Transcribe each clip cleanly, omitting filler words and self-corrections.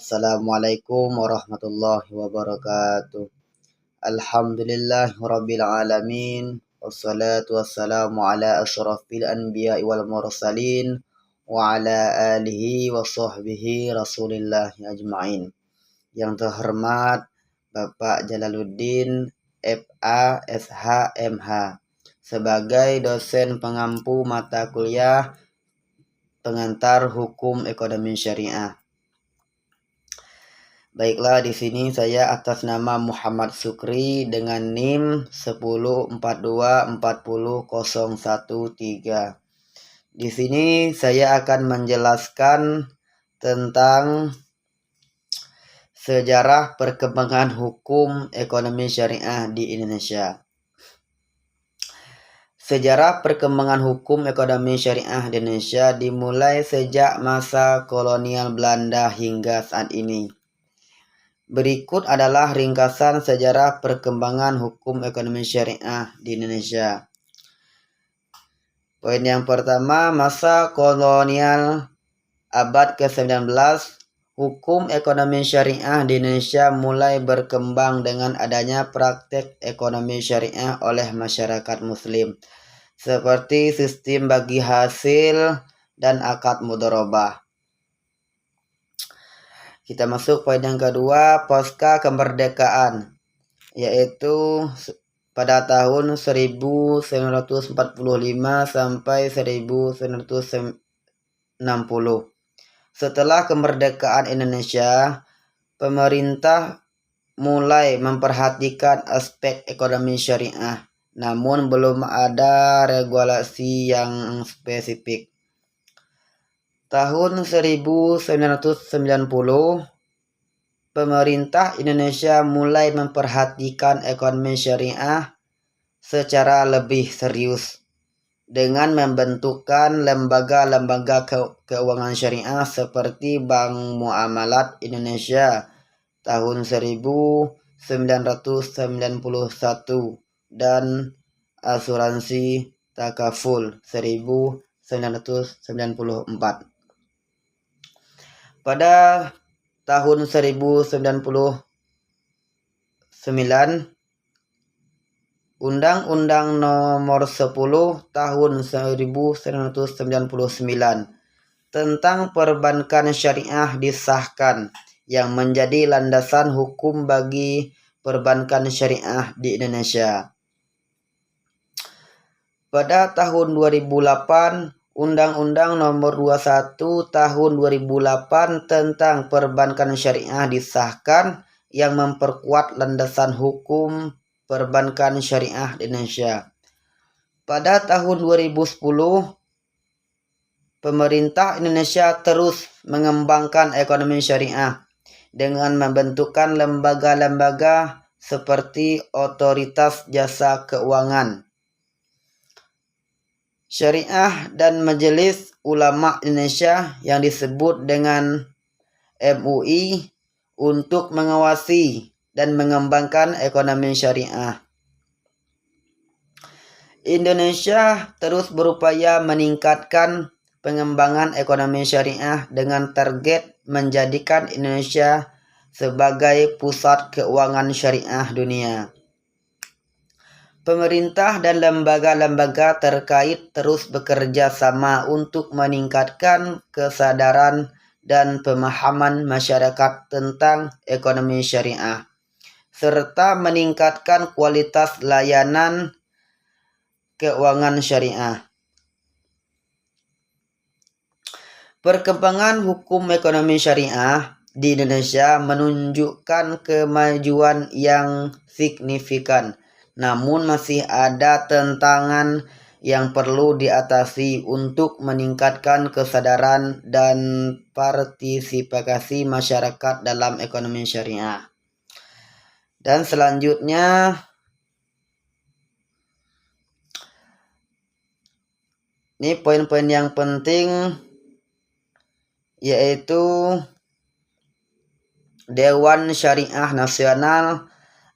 Assalamualaikum warahmatullahi wabarakatuh. Alhamdulillahirabbil alamin. Wassalatu wassalamu ala asyrafil anbiya'i wal mursalin wa ala alihi wa sahbihi Rasulillah ajmain. Yang terhormat Bapak Jalaluddin FA SH MH sebagai dosen pengampu mata kuliah pengantar hukum ekonomi syariah. Baiklah, di sini saya atas nama Muhammad Sukri dengan NIM 1042400113. Di sini saya akan menjelaskan tentang sejarah perkembangan hukum ekonomi syariah di Indonesia. Sejarah perkembangan hukum ekonomi syariah di Indonesia dimulai sejak masa kolonial Belanda hingga saat ini. Berikut adalah ringkasan sejarah perkembangan hukum ekonomi syariah di Indonesia. Poin yang pertama, masa kolonial abad ke-19, hukum ekonomi syariah di Indonesia mulai berkembang dengan adanya praktek ekonomi syariah oleh masyarakat muslim, seperti sistem bagi hasil dan akad mudharabah. Kita masuk poin yang kedua, pasca kemerdekaan, yaitu pada tahun 1945 sampai 1960. Setelah kemerdekaan Indonesia, pemerintah mulai memperhatikan aspek ekonomi syariah, namun belum ada regulasi yang spesifik. Tahun 1990, pemerintah Indonesia mulai memperhatikan ekonomi syariah secara lebih serius dengan membentukkan lembaga-lembaga keuangan syariah seperti Bank Muamalat Indonesia tahun 1991 dan Asuransi Takaful 1994. Pada tahun 1999, Undang-Undang Nomor 10 Tahun 1999 tentang perbankan syariah disahkan yang menjadi landasan hukum bagi perbankan syariah di Indonesia. Pada tahun 2008, Undang-Undang Nomor 21 Tahun 2008 tentang perbankan syariah disahkan yang memperkuat landasan hukum perbankan syariah di Indonesia. Pada tahun 2010, pemerintah Indonesia terus mengembangkan ekonomi syariah dengan membentukkan lembaga-lembaga seperti Otoritas Jasa Keuangan Syariah dan Majelis Ulama Indonesia yang disebut dengan MUI untuk mengawasi dan mengembangkan ekonomi syariah. Indonesia terus berupaya meningkatkan pengembangan ekonomi syariah dengan target menjadikan Indonesia sebagai pusat keuangan syariah dunia. Pemerintah dan lembaga-lembaga terkait terus bekerja sama untuk meningkatkan kesadaran dan pemahaman masyarakat tentang ekonomi syariah, serta meningkatkan kualitas layanan keuangan syariah. Perkembangan hukum ekonomi syariah di Indonesia menunjukkan kemajuan yang signifikan, namun masih ada tantangan yang perlu diatasi untuk meningkatkan kesadaran dan partisipasi masyarakat dalam ekonomi syariah. Dan selanjutnya, ini poin-poin yang penting, yaitu Dewan Syariah Nasional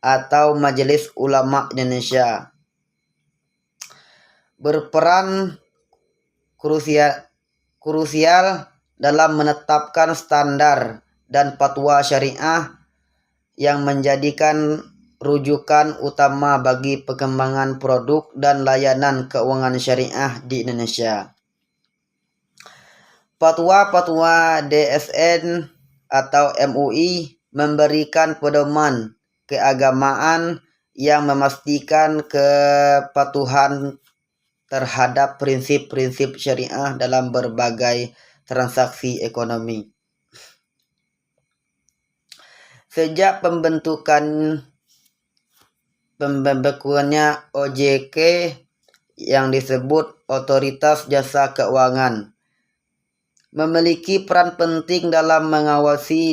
atau Majelis Ulama Indonesia berperan krusial dalam menetapkan standar dan fatwa syariah yang menjadikan rujukan utama bagi pengembangan produk dan layanan keuangan syariah di Indonesia. Fatwa-fatwa DSN atau MUI memberikan pedoman keagamaan yang memastikan kepatuhan terhadap prinsip-prinsip syariah dalam berbagai transaksi ekonomi. Sejak pembentukannya OJK yang disebut Otoritas Jasa Keuangan memiliki peran penting dalam mengawasi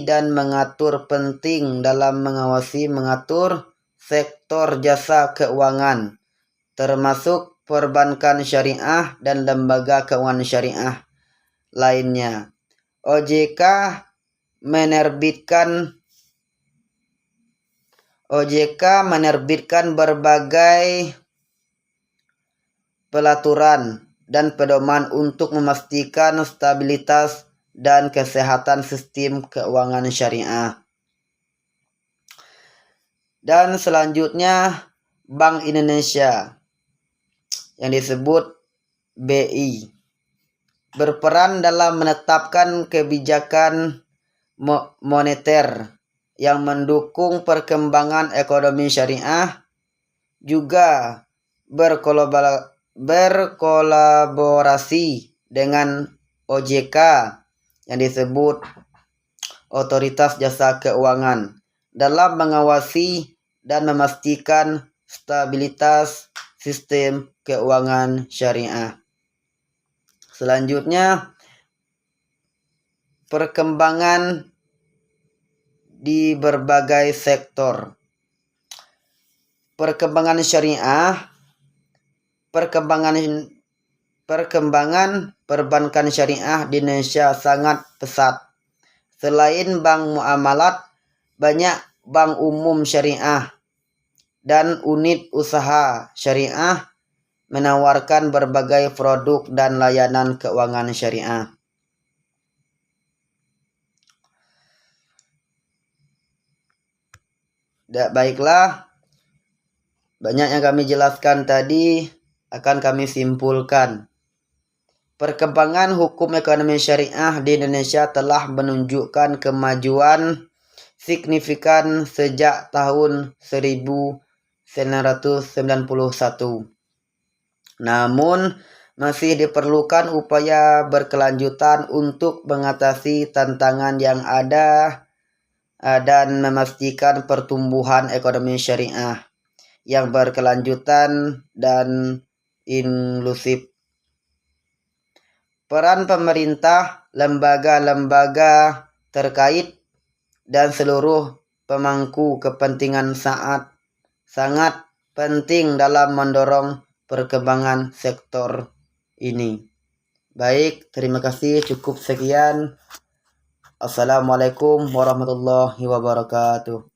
mengatur sektor jasa keuangan, termasuk perbankan syariah dan lembaga keuangan syariah lainnya. OJK menerbitkan berbagai pelaturan dan pedoman untuk memastikan stabilitas dan kesehatan sistem keuangan syariah. Dan selanjutnya Bank Indonesia yang disebut BI berperan dalam menetapkan kebijakan moneter yang mendukung perkembangan ekonomi syariah, juga berkolaborasi dengan OJK yang disebut Otoritas Jasa Keuangan dalam mengawasi dan memastikan stabilitas sistem keuangan syariah. Selanjutnya, perkembangan di berbagai sektor. Perkembangan perbankan syariah di Indonesia sangat pesat. Selain bank muamalat, banyak bank umum syariah dan unit usaha syariah menawarkan berbagai produk dan layanan keuangan syariah. Baiklah, banyak yang kami jelaskan tadi akan kami simpulkan. Perkembangan hukum ekonomi syariah di Indonesia telah menunjukkan kemajuan signifikan sejak tahun 1991. Namun, masih diperlukan upaya berkelanjutan untuk mengatasi tantangan yang ada dan memastikan pertumbuhan ekonomi syariah yang berkelanjutan dan inklusif. Peran pemerintah, lembaga-lembaga terkait, dan seluruh pemangku kepentingan sangat penting dalam mendorong perkembangan sektor ini. Baik, terima kasih. Cukup sekian. Assalamualaikum warahmatullahi wabarakatuh.